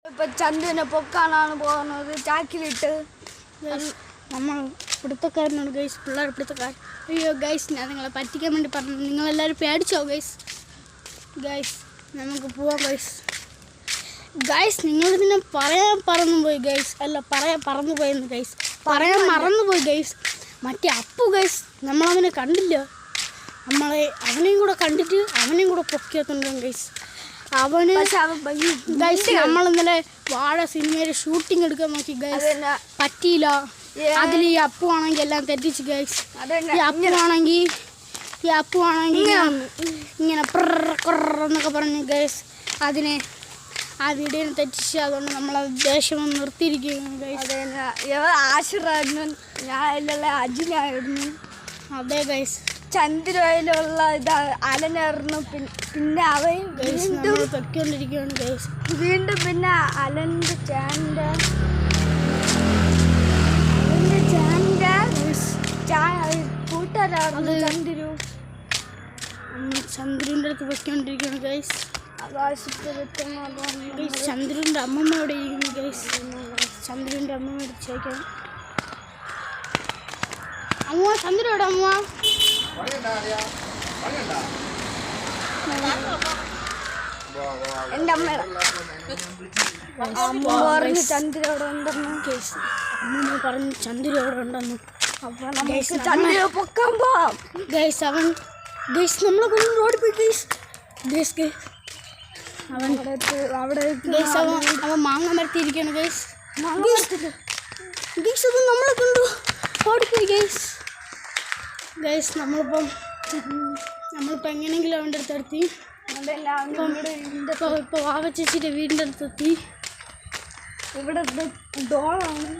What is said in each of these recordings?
ഇപ്പം ചന്ദ്രനെ പൊക്കാനാണ് പോകുന്നത് ചാക്കിലിട്ട്. നമ്മൾ പിടുത്തക്കാരനാണ് ഗൈസ്, പിള്ളേർ പിടുത്തക്കാർ. അയ്യോ ഗൈസ്, ഞാൻ നിങ്ങളെ പറ്റിക്കാൻ വേണ്ടി പറഞ്ഞു. നിങ്ങളെല്ലാവരും പേടിച്ചോ ഗൈസ്? ഗൈസ് നമുക്ക് പോവാം ഗൈസ്. ഗൈസ് നിങ്ങളിതിനെ പറയാൻ പറന്നുപോയി ഗൈസ്. അല്ല പറയാൻ പറന്നുപോയെന്ന് ഗൈസ്, പറയാൻ മറന്നുപോയി ഗൈസ്. മറ്റേ അപ്പു ഗൈസ്, നമ്മളവനെ കണ്ടില്ല. അവനെയും കൂടെ കണ്ടിട്ട് അവനെയും കൂടെ പൊക്കിയെത്തുന്നുണ്ട് ഗൈസ്. ഗൈസ് നമ്മളിന്നലെ വാഴ സിനിമയുടെ ഷൂട്ടിംഗ് എടുക്കാൻ നോക്കി ഗൈസ്, പറ്റിയില്ല. അതിൽ ഈ അപ്പു ആണെങ്കിൽ എല്ലാം തെറ്റിച്ച് ഗൈസ്. ഈ അപ്പു ആണെങ്കിൽ ഇങ്ങനെ എന്നൊക്കെ പറഞ്ഞു ഗൈസ്. ആ വീഡിയോനെ തെറ്റിച്ച്. അതുകൊണ്ട് നമ്മളത് ദേഷ്യം നിർത്തിയിരിക്കുകയാണ് ഗൈസ്. ആശിറായിരുന്നു, ഞാൻ അജിനായിരുന്നു. അതെ ഗൈസ്, ചന്ദ്രയിലുള്ള അലനായിരുന്നു. പിന്നെ അവൻ പൊയ്ക്കൊണ്ടിരിക്കുകയാണ് ഗൈസ്. വീണ്ടും പിന്നെ അലൻ്റെ ചാൻ്റെ കൂട്ടുകാരാണ് ചന്ദ്രൻ്റെ അടുത്ത് പൊയ്ക്കൊണ്ടിരിക്കുകയാണ് ഗൈസ്. ആകാശത്ത് ചന്ദ്രൻ്റെ അമ്മമ്മ അവിടെ ഇരിക്കുന്നു ഗൈസ്. ചന്ദ്രൻ്റെ അമ്മമ്മ എടുത്ത് ചോദിക്കാം. അമ്മ ചന്ദ്രയുടെ അമ്മ എൻ്റെ അമ്മ പറഞ്ഞു ചന്ദ്രയോടെ ഉണ്ടെന്ന് കേസ്. അമ്മ പറഞ്ഞു ചന്ദ്രയോടെ ഉണ്ടെന്ന്. അപ്പോൾ നമുക്ക് ചന്ദ്ര പൊക്കാൻ പോവാം ഗൈസ്. അവൻ ഗൈസ് നമ്മളെ കൊണ്ട് റോഡിൽ പോയി ഗൈസ്. ഗൈസ് ഗൈസ് അവൻ മാങ്ങ മരത്തിയിരിക്കുകയാണ് ഗൈസ്. ഗൈസ് അത് നമ്മളെ കൊണ്ട് ഓടിപ്പോയി ഗൈസ്. ഗൈസ് നമ്മളിപ്പം എങ്ങനെയെങ്കിലും അവൻ്റെ അടുത്തെത്തി. ഇപ്പോൾ വാവ ചേച്ചിയുടെ വീടിൻ്റെ അടുത്തെത്തി. ഇവിടെ ഡോളാണ്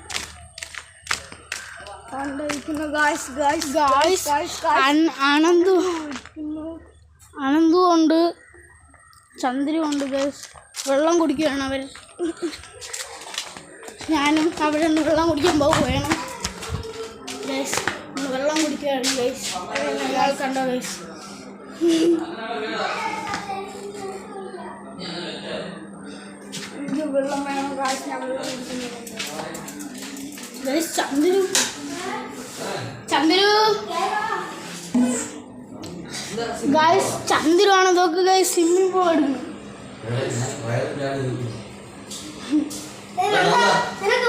അനന്തു ഉണ്ട്, ചന്ദ്രു ഉണ്ട് ഗൈസ്. വെള്ളം കുടിക്കുകയാണ് അവർ. ഞാനും അവിടെ നിന്ന് വെള്ളം കുടിക്കാൻ പോവുകയാണ് ഗൈസ്. വെള്ളം കുടിക്കുകയാണ് ഗൈസ്. അയാൾ കണ്ടോ ഗൈസ്? വെള്ളം വേണം ഗൈസ്. ഞാൻ വെള്ളം കുടിക്കുന്നു ഗൈസ്. ചന്ദ്രു ഗൈസ്, ചന്ദ്രു ആണ് നോക്ക് ഗൈസ്. സ്വിമ്മിംഗ് പൂൾ എടുക്കുന്നു. നിനക്ക്